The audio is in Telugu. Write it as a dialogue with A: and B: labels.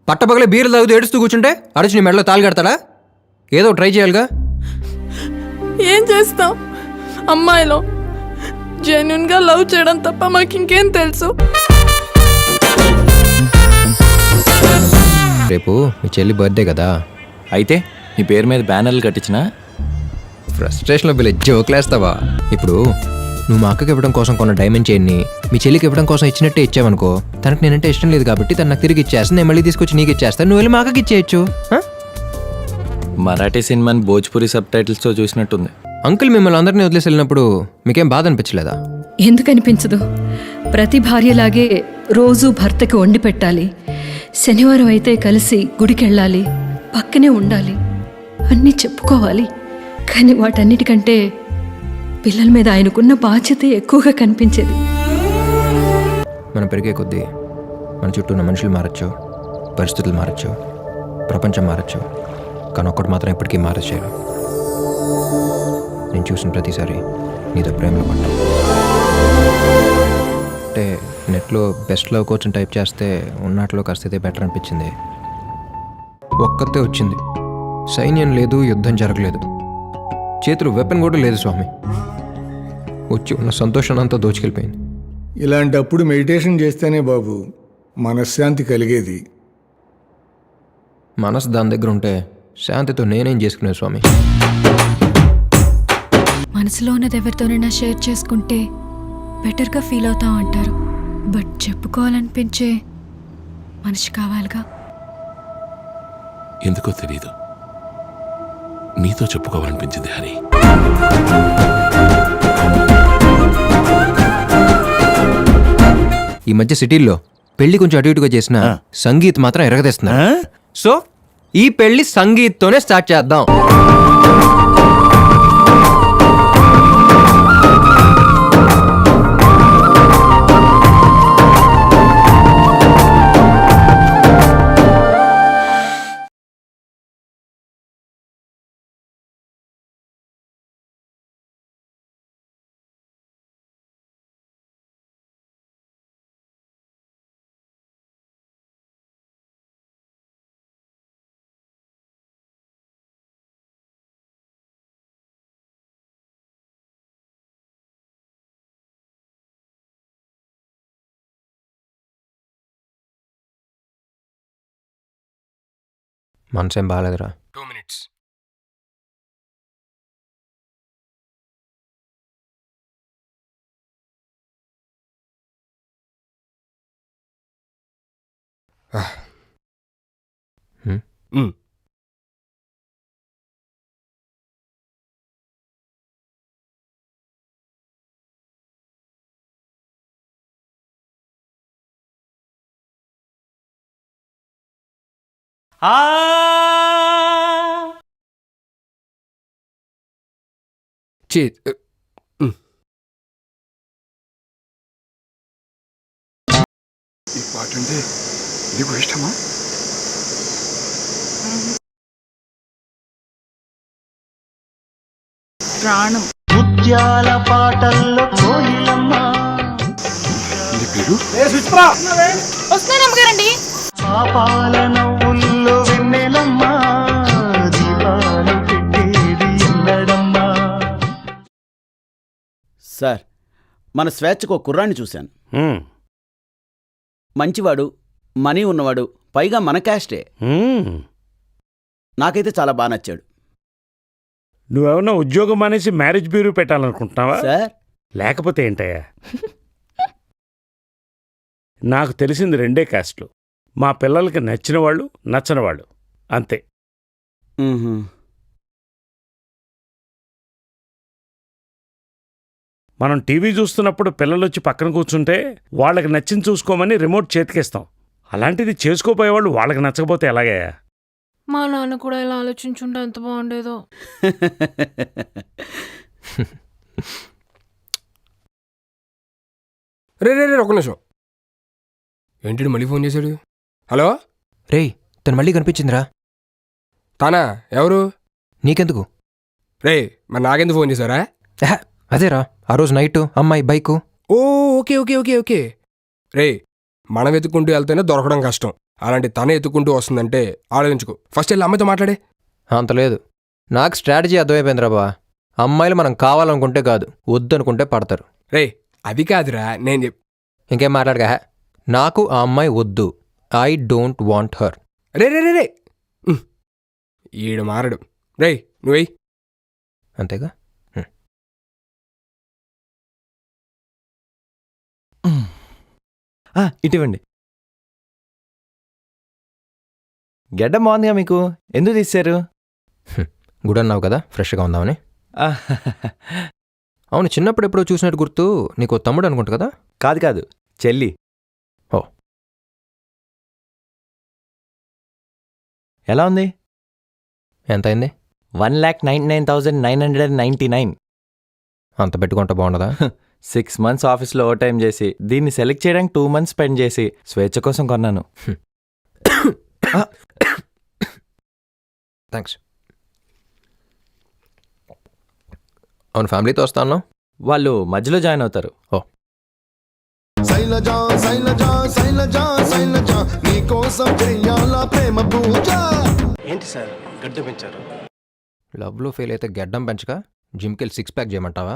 A: పట్టపగలే బీర్లు తాగుతూ ఏడుస్తూ కూర్చుంటే అడిచి నీ మెడలో తాళి కడతాడా? ఏదో ట్రై చేయాలిగా.
B: ఏం చేస్తాం, అమ్మాయిలో జెన్యున్గా లవ్ చేయడం తప్ప మాకు ఇంకేం తెలుసు.
A: రేపు మీ చెల్లి బర్త్డే కదా,
C: అయితే నీ పేరు మీద బ్యానర్లు కట్టించినా?
A: ఫ్రస్ట్రేషన్లో వీళ్ళు జోకులేస్తావా? ఇప్పుడు నువ్వు మా అక్కకి ఇవ్వడం కోసం కొన్న డైమండ్ చైన్ని మీ చెల్లికి ఇవ్వడం కోసం ఇచ్చినట్టే ఇచ్చావనుకో, తనకు నేనంటే ఇష్టం లేదు కాబట్టి తను నాకు తిరిగి ఇచ్చేస్తాను, నేను మళ్ళీ తీసుకొచ్చి నీకు ఇచ్చేస్తాను, నువ్వు వెళ్ళి మా అక్కకి ఇచ్చేయచ్చు.
C: మరాఠీ సినిమాని భోజ్పురి సబ్ టైటిల్స్తో చూసినట్టుంది.
A: అంకుల్ మిమ్మల్ని అందరినీ వదిలేసి వెళ్ళినప్పుడు మీకేం బాధ అనిపించలేదా?
D: ఎందుకు అనిపించదు? ప్రతి భార్యలాగే రోజు భర్తకి వండి పెట్టాలి, శనివారం అయితే కలిసి గుడికి వెళ్ళాలి, పక్కనే ఉండాలి, అన్నీ చెప్పుకోవాలి. కానీ వాటన్నిటికంటే పిల్లల మీద ఆయనకున్న బాధ్యత ఎక్కువగా కనిపించేది.
A: మనం పెరిగే కొద్దీ మన చుట్టూ ఉన్న మనుషులు మారచ్చు, పరిస్థితులు మారచ్చు, ప్రపంచం మారచ్చు, కానీ ఒక్కటి మాత్రం ఎప్పటికీ మారచ్చేయరు. నేను చూసిన ప్రతిసారి నీతో ప్రేమలో పడ్డా. అంటే నెట్లో బెస్ట్ లవ్ కోచ్ టైప్ చేస్తే ఉన్నట్లో కాస్త అయితే బెటర్ అనిపించింది. ఒక్కతే వచ్చింది, సైన్యం లేదు, యుద్ధం జరగలేదు, చేతులు వెపన్ కూడా లేదు స్వామి, వచ్చి ఉన్న సంతోషాన్ని అంతా దోచుకెళ్ళిపోయింది.
E: ఇలాంటప్పుడు మెడిటేషన్ చేస్తేనే బాబు మనశ్శాంతి కలిగేది.
A: మనసు దాని దగ్గర ఉంటే శాంతితో నేనేం చేసుకునే స్వామి.
D: మనసులో ఉన్నది ఎవరితోనైనా షేర్ చేసుకుంటే బెటర్గా ఫీల్ అవుతాం అంటారు, బట్ చెప్పుకోవాలనిపించే మనిషి కావాలిగా.
F: ఎందుకో తెలీదు, నీతో చెప్పుకోవాలనిపించింది హరి.
A: ఈ మధ్య సిటీల్లో పెళ్లి కొంచెం అటు ఇటుగా చేసిన సంగీత్ మాత్రం ఎరగదీస్తున్నా. సో ఈ పెళ్లి సంగీత్తోనే స్టార్ట్ చేద్దాం. మనసేం బాగాలేదురా. 2 minutes.
G: ఈ పాట అంటే నీకు ఇష్టమా?
B: ప్రాణం.
H: ముత్యాల పాటల్లో కోయిలమ్మ
G: నీ పేరు?
H: పాపాల నవ్వుల్లో వెన్నెలమ్మ, దీపాలు పెట్టేది ఎన్నడమ్మా.
I: సార్, మన స్వేచ్ఛకు ఒక కుర్రాన్ని చూశాను. మంచివాడు, మనీ ఉన్నవాడు, పైగా మన క్యాస్టే. నాకైతే చాలా బాగా నచ్చాడు.
J: నువ్వేమన్నా ఉద్యోగం మానేసి మ్యారేజ్ బ్యూరో పెట్టాలనుకుంటున్నావా
I: సార్?
J: లేకపోతే ఏంటయ్యా, నాకు తెలిసింది 2 క్యాస్ట్లు, మా పిల్లలకి నచ్చిన వాళ్ళు, నచ్చని వాళ్ళు, అంతే. మనం టీవీ చూస్తున్నప్పుడు పిల్లలొచ్చి పక్కన కూర్చుంటే వాళ్ళకి నచ్చింది చూసుకోమని రిమోట్ చేతికిస్తాం. అలాంటిది చేసుకోపోయేవాళ్ళు వాళ్ళకి నచ్చకపోతే ఎలాగయ్యా?
B: మా నాన్న కూడా ఇలా ఆలోచించుంటే ఎంత బాగుండేదో.
K: రే ఒక నిమిషం, ఏంటి మళ్ళీ ఫోన్ చేశాడు? హలో
A: రేయ్, తను మళ్ళీ కనిపించిందిరా.
K: తానా? ఎవరు?
A: నీకెందుకు?
K: రే మరి నాకెందుకు ఫోన్ చేశారా?
A: అదేరా, ఆ రోజు నైట్ అమ్మాయి బైకు.
K: ఓ ఓకే ఓకే ఓకే ఓకే. రే మనం వెతుక్కుంటూ వెళ్తేనే దొరకడం కష్టం, అలాంటి తనే ఎత్తుకుంటూ వస్తుందంటే ఆలోచించుకో. ఫస్ట్ వెళ్ళి అమ్మాయితో మాట్లాడే.
A: అంత లేదు. నాకు స్ట్రాటజీ అర్థమైపోయిందిరా బా. అమ్మాయిలు మనం కావాలనుకుంటే కాదు, వద్దనుకుంటే పడతారు.
K: రే అది కాదురా నేను
A: ఇంకేం మాట్లాడగా. నాకు ఆ అమ్మాయి వద్దు. I don't want her.
K: రే రే రే రే ఈడు మారడు. రే నువ్వెయ్.
A: అంతేగా.
C: ఇటివ్వండి. గెడ్డం బాగుందిగా మీకు, ఎందుకు తీశారు?
A: గుడ్ అన్నావు కదా, ఫ్రెష్గా ఉందామని. అవును, చిన్నప్పుడు ఎప్పుడో చూసినట్టు గుర్తు. నీకు తమ్ముడు అనుకుంటా కదా?
C: కాదు కాదు, చెల్లి.
A: ఓ.
C: ఎలా ఉంది?
A: ఎంత అయింది?
C: 1,99,999.
A: అంత పెట్టుకుంటే బాగుండదా?
C: 6 months ఆఫీస్లో ఓవర్ టైం చేసి దీన్ని సెలెక్ట్ చేయడానికి 2 months స్పెండ్ చేసి స్వేచ్ఛ కోసం కొన్నాను.
A: థ్యాంక్స్. అవును, ఫ్యామిలీతో వస్తాను.
C: వాళ్ళు మధ్యలో జాయిన్ అవుతారు.
A: ఓ.
H: శైలజా శైలజా శైలజా శైలజా నీ కోసం చెయ్యాలా ప్రేమ పూజ. ఏంటి సార్ గడ్డ పెంచారు?
A: లవ్లో ఫెయిల్ అయితే గెడ్డం పెంచక జిమ్కి వెళ్ళి 6 ప్యాక్ చేయమంటావా?